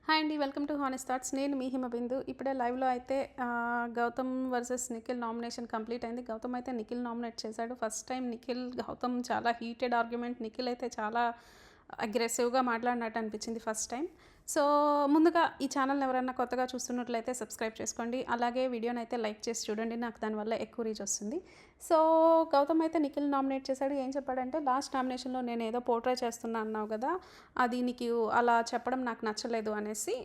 Hi అండి, welcome to honest thoughts. నేను మీ హిమబిందు. ఇప్పుడే లైవ్లో అయితే Gautam versus Nikhil nomination complete అయింది. గౌతమ్ అయితే నిఖిల్ నామినేట్ చేశాడు. ఫస్ట్ టైం నిఖిల్ గౌతమ్ చాలా హీటెడ్ ఆర్గ్యుమెంట్. నిఖిల్ అయితే చాలా అగ్రెసివ్గా మాట్లాడినట్టు అనిపించింది ఫస్ట్ టైం. సో ముందుగా ఈ ఛానల్ని ఎవరైనా కొత్తగా చూస్తున్నట్లయితే సబ్స్క్రైబ్ చేసుకోండి. అలాగే వీడియోని అయితే లైక్ చేసి చూడండి, నాకు దానివల్ల ఎక్కువ రీచ్ వస్తుంది. సో గౌతమ్ అయితే నిఖిల్ నామినేట్ చేశాడు. ఏం చెప్పాడంటే, లాస్ట్ నామినేషన్లో నేను ఏదో పోర్ట్రే చేస్తున్నా అన్నావు కదా, అది నీకు అలా చెప్పడం నాకు నచ్చలేదు అనేసి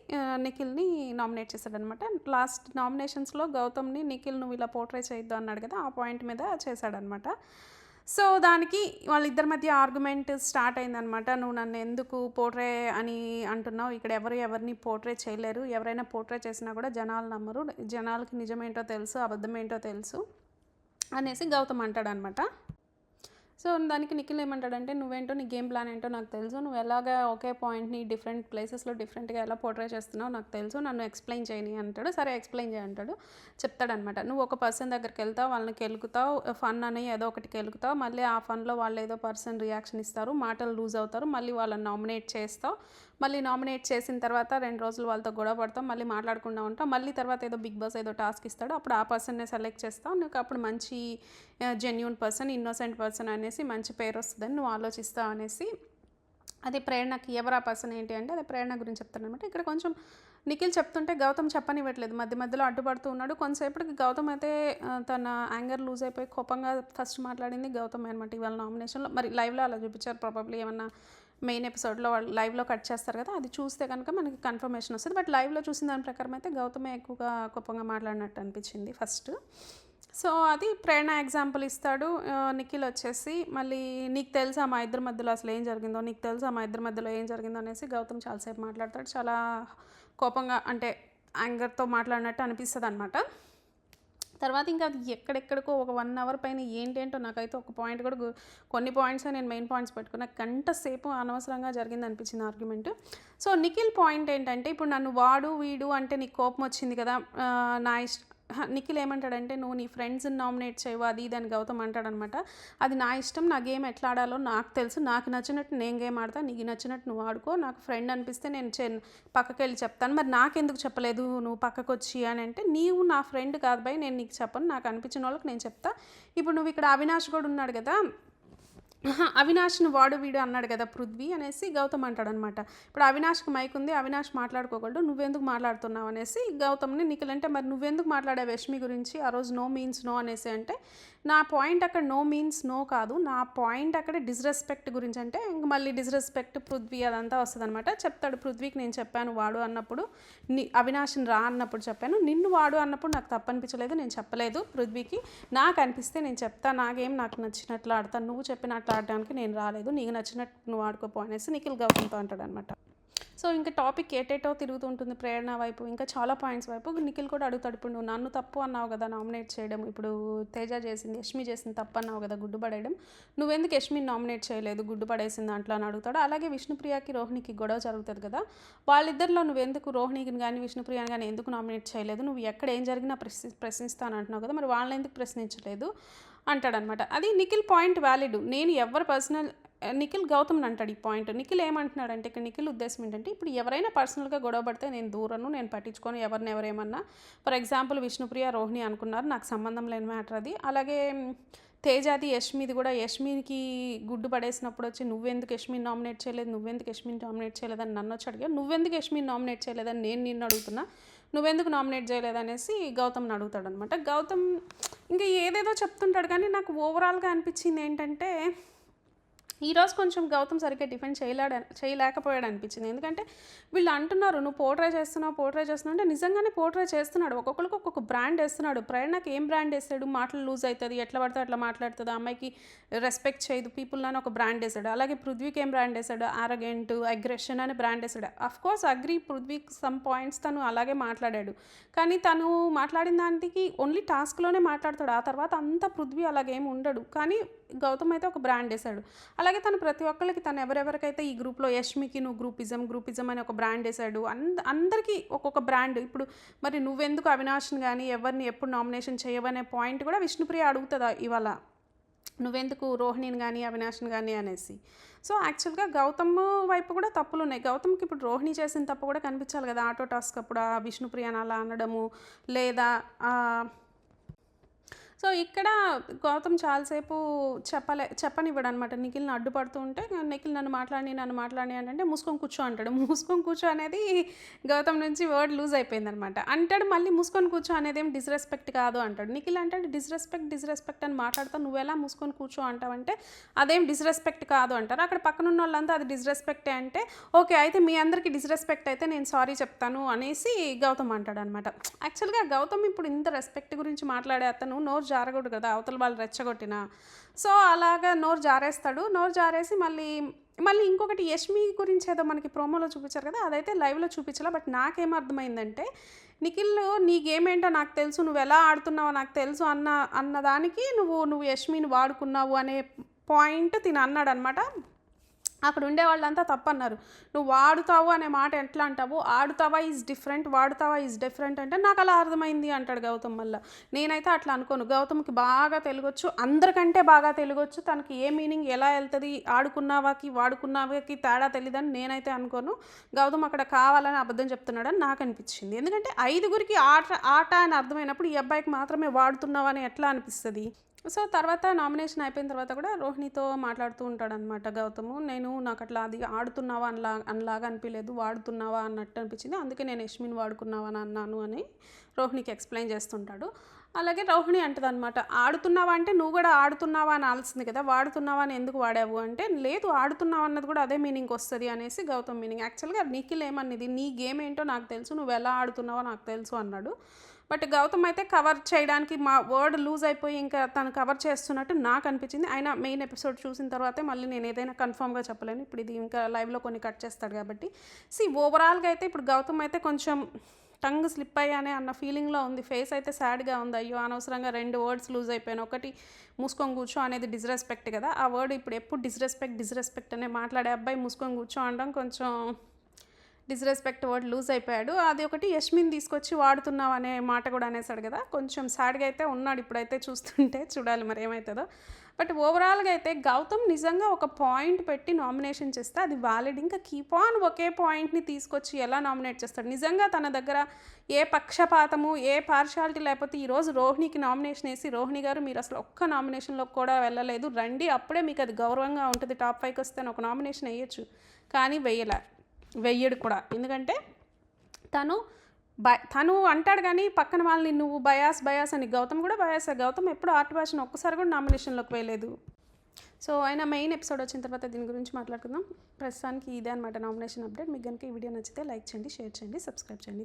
నిఖిల్ని నామినేట్ చేశాడనమాట. లాస్ట్ నామినేషన్స్లో గౌతమ్ని నిఖిల్ నువ్వు ఇలా పోర్ట్రే చేయొద్దు అన్నాడు కదా, ఆ పాయింట్ మీద చేశాడనమాట. సో దానికి వాళ్ళిద్దరి మధ్య ఆర్గ్యుమెంట్ స్టార్ట్ అయిందనమాట. నువ్వు నన్ను ఎందుకు పోర్ట్రే అని అంటున్నావు, ఇక్కడ ఎవరిని పోర్ట్రే చేయలేరు, ఎవరైనా పోర్ట్రే చేసినా కూడా జనాలు నమ్మరు, జనాలకి నిజమేంటో తెలుసు, అబద్ధమేంటో తెలుసు అనేసి గౌతమ్ అంటాడనమాట. సో దానికి నిఖిల్ ఏమంటాడంటే, నువ్వేంటో నీ గేమ్ ప్లాన్ ఏంటో నాకు తెలుసు, నువ్వు ఎలాగ ఒకే పాయింట్ని డిఫరెంట్ ప్లేసెస్లో డిఫరెంట్గా ఎలా పోర్ట్రే చేస్తున్నావు నాకు తెలుసు, నన్ను ఎక్స్ప్లెయిన్ చేయని అంటాడు. సరే ఎక్స్ప్లెయిన్ చేయంటాడు. చెప్తాడనమాట. నువ్వు ఒక పర్సన్ దగ్గరికి వెళ్తావు, వాళ్ళని కెలుకుతావు, ఫన్ అని ఏదో ఒకటి కెలుకుతావు, మళ్ళీ ఆ ఫన్లో వాళ్ళు ఏదో పర్సన్ రియాక్షన్ ఇస్తారు, మాటలు లూజ్ అవుతారు, మళ్ళీ వాళ్ళని నామినేట్ చేస్తావు, మళ్ళీ నామినేట్ చేసిన తర్వాత 2 రోజులు వాళ్ళతో గొడవ పడతాం, మళ్ళీ మాట్లాడకుండా ఉంటాం, మళ్ళీ తర్వాత ఏదో బిగ్ బాస్ ఏదో టాస్క్ ఇస్తాడు, అప్పుడు ఆ పర్సన్నే సెలెక్ట్ చేస్తావు, నీకు అప్పుడు మంచి జెన్యూన్ పర్సన్, ఇన్నోసెంట్ పర్సన్ అనేసి మంచి పేరు వస్తుందని నువ్వు ఆలోచిస్తావు అనేసి. అది ప్రేరణకి ఎవరు ఆ పర్సన్ ఏంటి అంటే అది ప్రేరణ గురించి చెప్తానమాట. ఇక్కడ కొంచెం నిఖిల్ చెప్తుంటే గౌతమ్ చెప్పనివ్వట్లేదు, మధ్యలో అడ్డుపడుతూ ఉన్నాడు. కొంతసేపటికి గౌతమ్ అయితే తన యాంగర్ లూజ్ అయిపోయి కోపంగా ఫస్ట్ మాట్లాడింది గౌతమ్ అనమాట ఇవాళ నామినేషన్లో. మరి లైవ్లో అలా చూపించారు, ప్రాబబ్లీ ఏమన్నా మెయిన్ ఎపిసోడ్లో వాళ్ళు లైవ్లో కట్ చేస్తారు కదా, అది చూస్తే కనుక మనకి కన్ఫర్మేషన్ వస్తుంది. బట్ లైవ్లో చూసిన దాని ప్రకారం అయితే గౌతమే ఎక్కువగా కోపంగా మాట్లాడినట్టు అనిపించింది ఫస్ట్. సో అది ప్రేరణ ఎగ్జాంపుల్ ఇస్తాడు. నిఖిల్ వచ్చేసి మళ్ళీ నీకు తెలుసా మా ఇద్దరి మధ్యలో అసలు ఏం జరిగిందో, నీకు తెలుసా మా ఇద్దరి మధ్యలో ఏం జరిగిందో అనేసి గౌతమ్ చాలాసేపు మాట్లాడతాడు. చాలా కోపంగా, అంటే యాంగర్తో మాట్లాడినట్టు అనిపిస్తుంది అనమాట. తర్వాత ఇంకా అది ఎక్కడెక్కడికో ఒక 1 అవర్ పైన ఏంటేంటో నాకైతే ఒక పాయింట్ కూడా కొన్ని పాయింట్స్ నేను మెయిన్ పాయింట్స్ పెట్టుకున్నా, గంట సేపు అనవసరంగా జరిగింది అనిపించింది ఆర్గ్యుమెంట్. సో నిఖిల్ పాయింట్ ఏంటంటే, ఇప్పుడు నన్ను వాడు వీడు అంటే నీకు కోపం వచ్చింది కదా, నా నిఖిల్ ఏమంటాడంటే, నువ్వు నీ ఫ్రెండ్స్ని నామినేట్ చేయవు అది ఇది అని గౌతమ్ అంటాడనమాట. అది నా ఇష్టం, నా గేమ్ ఎట్లా ఆడాలో నాకు తెలుసు, నాకు నచ్చినట్టు నేను గేమ్ ఆడతా, నీకు నచ్చినట్టు నువ్వు ఆడుకో, నాకు ఫ్రెండ్ అనిపిస్తే నేను పక్కకి వెళ్ళి చెప్తాను, మరి నాకెందుకు చెప్పలేదు నువ్వు పక్కకు వచ్చి అని అంటే, నీవు నా ఫ్రెండ్ కాదు భయ్, నేను నీకు చెప్పను, నాకు అనిపించిన వాళ్ళకి నేను చెప్తా. ఇప్పుడు నువ్వు ఇక్కడ అవినాష్ కూడా ఉన్నాడు కదా, అవినాష్ను వాడు వీడు అన్నాడు కదా పృథ్వీ అనేసి గౌతమ్ అంటాడనమాట. ఇప్పుడు అవినాష్కి మైక్ ఉంది, అవినాష్ మాట్లాడుకోగలడు, నువ్వెందుకు మాట్లాడుతున్నావు అనేసి గౌతమ్ని నిఖిల్ అంటే, మరి నువ్వెందుకు మాట్లాడావు యష్మి గురించి ఆ రోజు నో మీన్స్ నో అనేసి అంటే, నా పాయింట్ అక్కడ నో మీన్స్ నో కాదు, నా పాయింట్ అక్కడ డిస్రెస్పెక్ట్ గురించి. అంటే ఇంక మళ్ళీ డిస్రెస్పెక్ట్ పృథ్వీ అదంతా వస్తుంది అనమాట. చెప్తాడు, పృథ్వీకి నేను చెప్పాను వాడు అన్నప్పుడు, అవినాష్ని రా అన్నప్పుడు చెప్పాను, నిన్ను వాడు అన్నప్పుడు నాకు తప్పనిపించలేదు, నేను చెప్పలేదు పృథ్వీకి, నాకు అనిపిస్తే నేను చెప్తా, నాకేం నాకు నచ్చినట్లు ఆడతాను, నువ్వు చెప్పినట్లు ఆడడానికి నేను రాలేదు, నీకు నచ్చినట్టు నువ్వు ఆడుకోపో అనేసి నిఖిల్ గౌతమ్తో అంటాడు అనమాట. సో ఇంకా టాపిక్ ఏటేటో తిరుగుతూ ఉంటుంది, ప్రేరణ వైపు ఇంకా చాలా పాయింట్స్ వైపు. నిఖిల్ కూడా అడుగుతాడు, ఇప్పుడు నువ్వు నన్ను తప్పు అన్నావు కదా నామినేట్ చేయడం, ఇప్పుడు తేజ చేసింది యష్మి చేసింది తప్పు అన్నావు కదా గుడ్డు పడేయడం, నువ్వెందుకు యష్మిని నామినేట్ చేయలేదు గుడ్డు పడేసింది దాంట్లో అని అడుగుతాడు. అలాగే విష్ణుప్రియకి రోహిణికి గొడవ జరుగుతుంది కదా, వాళ్ళిద్దరిలో నువ్వెందుకు రోహిణికి కానీ విష్ణుప్రియని కానీ ఎందుకు నామినేట్ చేయలేదు, నువ్వు ఎక్కడ ఏం జరిగినా ప్రశ్నిస్తాను అంటున్నావు కదా, మరి వాళ్ళని ఎందుకు ప్రశ్నించలేదు అంటాడనమాట. అది నిఖిల్ పాయింట్ వ్యాలిడ్. నేను ఎవరు పర్సనల్ నిఖిల్ గౌతమ్ని అంటాడు ఈ పాయింట్. నిఖిల్ ఏమంటున్నాడంటే, ఇక్కడ నిఖిల్ ఉద్దేశం ఏంటంటే, ఇప్పుడు ఎవరైనా పర్సనల్గా గొడవ పడితే నేను దూరను, నేను పట్టించుకొని ఎవరేమన్నా. ఫర్ ఎగ్జాంపుల్ విష్ణుప్రియ రోహిణి అనుకున్నారు, నాకు సంబంధం లేని మ్యాటర్ అది. అలాగే తేజాది యష్మిది కూడా, యష్మికి గుడ్డు పడేసినప్పుడు వచ్చి నువ్వెందుకు యష్మిని నామినేట్ చేయలేదు, నువ్వెందుకు యష్మిని నామినేట్ చేయలేదని నన్ను వచ్చి అడిగా, నువ్వెందుకు యష్మిని నామినేట్ చేయలేదని నేను నిన్ను అడుగుతున్నా, నువ్వెందుకు నామినేట్ చేయలేదనేసి గౌతమ్ని అడుగుతాడు అనమాట. గౌతమ్ ఇంకా ఏదేదో చెప్తుంటాడు, కానీ నాకు ఓవరాల్గా అనిపించింది ఏంటంటే, ఈరోజు కొంచెం గౌతమ్ సరిగ్గా డిఫెండ్ చేయలేకపోయాడు అనిపించింది. ఎందుకంటే వీళ్ళు అంటున్నారు నువ్వు పోర్ట్రే చేస్తున్నావు అంటే నిజంగానే పోర్ట్రే చేస్తున్నాడు, ఒక్కొక్కరికి ఒక్కొక్క బ్రాండ్ వేస్తున్నాడు. ప్రేరణకి ఏం బ్రాండ్ వేస్తాడు, మాటలు లూజ్ అవుతుంది, ఎట్లా పడితే అట్లా మాట్లాడుతుంది, అమ్మాయికి రెస్పెక్ట్ చేయదు పీపుల్ అని ఒక బ్రాండ్ వేసాడు. అలాగే పృథ్వీకి ఏం బ్రాండ్ వేసాడు, ఆరగెంట్ అగ్రెషన్ అని బ్రాండ్ వేసాడు. అఫ్కోర్స్ అగ్రీ, పృథ్వీకి సమ్ పాయింట్స్ తను అలాగే మాట్లాడాడు, కానీ తను మాట్లాడిన దానికి ఓన్లీ టాస్క్లోనే మాట్లాడతాడు, ఆ తర్వాత అంతా పృథ్వీ అలాగేమి ఉండడు. కానీ గౌతమ్ అయితే ఒక బ్రాండ్ వేసాడు. అలాగే తను ప్రతి ఒక్కరికి తను ఎవరెవరికైతే ఈ గ్రూప్లో యష్మికి నువ్వు గ్రూపిజం అని ఒక బ్రాండ్ వేసాడు, అందరికీ ఒక్కొక్క బ్రాండ్. ఇప్పుడు మరి నువ్వెందుకు అవినాష్ని కానీ ఎవరిని ఎప్పుడు నామినేషన్ చేయవనే పాయింట్ కూడా విష్ణుప్రియ అడుగుతుందా ఇవాళ. నువ్వెందుకు రోహిణిని కానీ అవినాష్ని కానీ అనేసి. సో యాక్చువల్గా గౌతమ్ వైపు కూడా తప్పులు ఉన్నాయి. గౌతమ్కి ఇప్పుడు రోహిణి చేసిన తప్పు కూడా కనిపించాలి కదా, ఆటో టాస్క్ అప్పుడు ఆ విష్ణుప్రియని అలా అనడము, లేదా సో ఇక్కడ గౌతమ్ చాలాసేపు చెప్పనివ్వడు అనమాట. నిఖిల్ని అడ్డుపడుతూ ఉంటే నిఖిల్ నన్ను మాట్లాడి అంటే మూసుకొని కూర్చో అంటాడు. మూసుకొని కూర్చో అనేది గౌతమ్ నుంచి వర్డ్ లూజ్ అయిపోయింది అనమాట. అంటాడు మళ్ళీ మూసుకొని కూర్చో అనేది ఏం డిస్రెస్పెక్ట్ కాదు అంటాడు. నిఖిల్ అంటాడు డిస్రెస్పెక్ట్ అని మాట్లాడతావు, నువ్వెలా మూసుకొని కూర్చో అంటావంటే అదేం డిస్రెస్పెక్ట్ కాదు అంటారు. అక్కడ పక్కన ఉన్న వాళ్ళంతా అది డిస్రెస్పెక్టే అంటే ఓకే అయితే మీ అందరికీ డిస్రెస్పెక్ట్ అయితే నేను సారీ చెప్తాను అనేసి గౌతమ్ అంటాడు అనమాట. యాక్చువల్గా గౌతమ్ ఇప్పుడు ఇంత రెస్పెక్ట్ గురించి మాట్లాడే అతను నోరు జారకూడదు కదా, అవతల వాళ్ళు రెచ్చగొట్టిన. సో అలాగా నోరు జారేస్తాడు. నోరు జారేసి మళ్ళీ ఇంకొకటి యష్మి గురించి ఏదో మనకి ప్రోమోలో చూపించారు కదా, అదైతే లైవ్లో చూపించాల. బట్ నాకేమర్థమైందంటే నిఖిల్ నీ గేమ్ ఏంటో నాకు తెలుసు, నువ్వు ఎలా ఆడుతున్నావో నాకు తెలుసు అన్నదానికి నువ్వు యష్మిని వాడుకున్నావు అనే పాయింట్ తిని అన్నాడు అనమాట. అక్కడ ఉండే వాళ్ళంతా తప్పన్నారు. నువ్వు వాడుతావు అనే మాట ఎట్లా అంటావు, ఆడుతావా ఈజ్ డిఫరెంట్, వాడుతావా ఈజ్ డిఫరెంట్ అంటే నాకు అలా అర్థమైంది అంటాడు గౌతమ్. మళ్ళీ నేనైతే అట్లా అనుకోను. గౌతమ్కి బాగా తెలుగొచ్చు, అందరికంటే బాగా తెలుగొచ్చు. తనకి ఏ మీనింగ్ ఎలా వెళ్తుంది, వాడుకున్నావాకి తేడా తెలియదని నేనైతే అనుకోను. గౌతమ్ అక్కడ కావాలని అబద్ధం చెప్తున్నాడని నాకు అనిపించింది. ఎందుకంటే 5గురికి ఆట అని అర్థమైనప్పుడు ఈ అబ్బాయికి మాత్రమే వాడుతున్నావు అని ఎట్లా అనిపిస్తుంది. సో తర్వాత నామినేషన్ అయిపోయిన తర్వాత కూడా రోహిణితో మాట్లాడుతూ ఉంటాడనమాట గౌతము. నాకు అట్లా అది ఆడుతున్నావా అనలాగా అనిపించలేదు, వాడుతున్నావా అన్నట్టు అనిపించింది, అందుకే నేను యష్మిని వాడుకున్నావా అని అన్నాను అని రోహిణికి ఎక్స్ప్లెయిన్ చేస్తుంటాడు. అలాగే రోహిణి అంటది అనమాట, ఆడుతున్నావా అంటే నువ్వు కూడా ఆడుతున్నావా అని ఆల్సింది కదా, వాడుతున్నావా అని ఎందుకు వాడావు అంటే లేదు ఆడుతున్నావా అన్నది కూడా అదే మీనింగ్ వస్తుంది అనేసి గౌతమ్ మీనింగ్. యాక్చువల్గా నిఖిల్ ఏమన్నది నీ గేమ్ ఏంటో నాకు తెలుసు, నువ్వు ఎలా ఆడుతున్నావో నాకు తెలుసు అన్నాడు. బట్ గౌతమ్ అయితే కవర్ చేయడానికి మా వర్డ్ లూజ్ అయిపోయి ఇంకా తను కవర్ చేస్తున్నట్టు నాకు అనిపించింది. అయినా మెయిన్ ఎపిసోడ్ చూసిన తర్వాతే మళ్ళీ నేను ఏదైనా కన్ఫామ్గా చెప్పలేను, ఇప్పుడు ఇది ఇంకా లైవ్లో కొన్ని కట్ చేస్తాడు కాబట్టి. ఓవరాల్గా అయితే ఇప్పుడు గౌతమ్ అయితే కొంచెం టంగ్ స్లిప్ అయ్యానే అన్న ఫీలింగ్లో ఉంది. ఫేస్ అయితే సాడ్గా ఉంది. అయ్యో అనవసరంగా 2 వర్డ్స్ లూజ్ అయిపోయాను. ఒకటి మూసుకొని కూర్చో అనేది డిస్రెస్పెక్ట్ కదా, ఆ వర్డ్ ఇప్పుడు ఎప్పుడు డిస్రెస్పెక్ట్ అనే మాట్లాడే అబ్బాయి మూసుకొని కూర్చో అనడం కొంచెం డిస్రెస్పెక్ట్ వర్డ్ లూజ్ అయిపోయాడు. అది ఒకటి యష్మిని తీసుకొచ్చి వాడుతున్నావు అనే మాట కూడా అనేసాడు కదా, కొంచెం సాడ్గా అయితే ఉన్నాడు ఇప్పుడైతే చూస్తుంటే. చూడాలి మరి ఏమవుతుందో. బట్ ఓవరాల్గా అయితే గౌతమ్ నిజంగా ఒక పాయింట్ పెట్టి నామినేషన్ చేస్తే అది వ్యాలిడ్. ఇంకా కీప్ ఆన్ ఒకే పాయింట్ని తీసుకొచ్చి ఎలా నామినేట్ చేస్తాడు. నిజంగా తన దగ్గర ఏ పక్షపాతము ఏ పార్షాలిటీ లేకపోతే ఈరోజు రోహిణికి నామినేషన్ వేసి రోహిణి గారు మీరు అసలు ఒక్క నామినేషన్లో కూడా వెళ్ళలేదు, రండి అప్పుడే మీకు అది గౌరవంగా ఉంటుంది, టాప్ 5కి వస్తే ఒక నామినేషన్ వేయచ్చు. కానీ వెయ్యడు కూడా. ఎందుకంటే తను అంటాడు కానీ పక్కన వాళ్ళని నువ్వు బయాస్ అని. గౌతమ్ కూడా బయాస్. గౌతమ్ ఎప్పుడు ఆర్ట్ భాషను ఒక్కసారి కూడా నామినేషన్లోకి వేయలేదు. సో ఆయన మెయిన్ ఎపిసోడ్ వచ్చిన తర్వాత దీని గురించి మాట్లాడుకుందాం. ప్రస్తుతానికి ఇదే అనమాట నామినేషన్ అప్డేట్. మీకు కనుక ఈ వీడియో నచ్చితే లైక్ చేయండి, షేర్ చేయండి, సబ్స్క్రైబ్ చేయండి.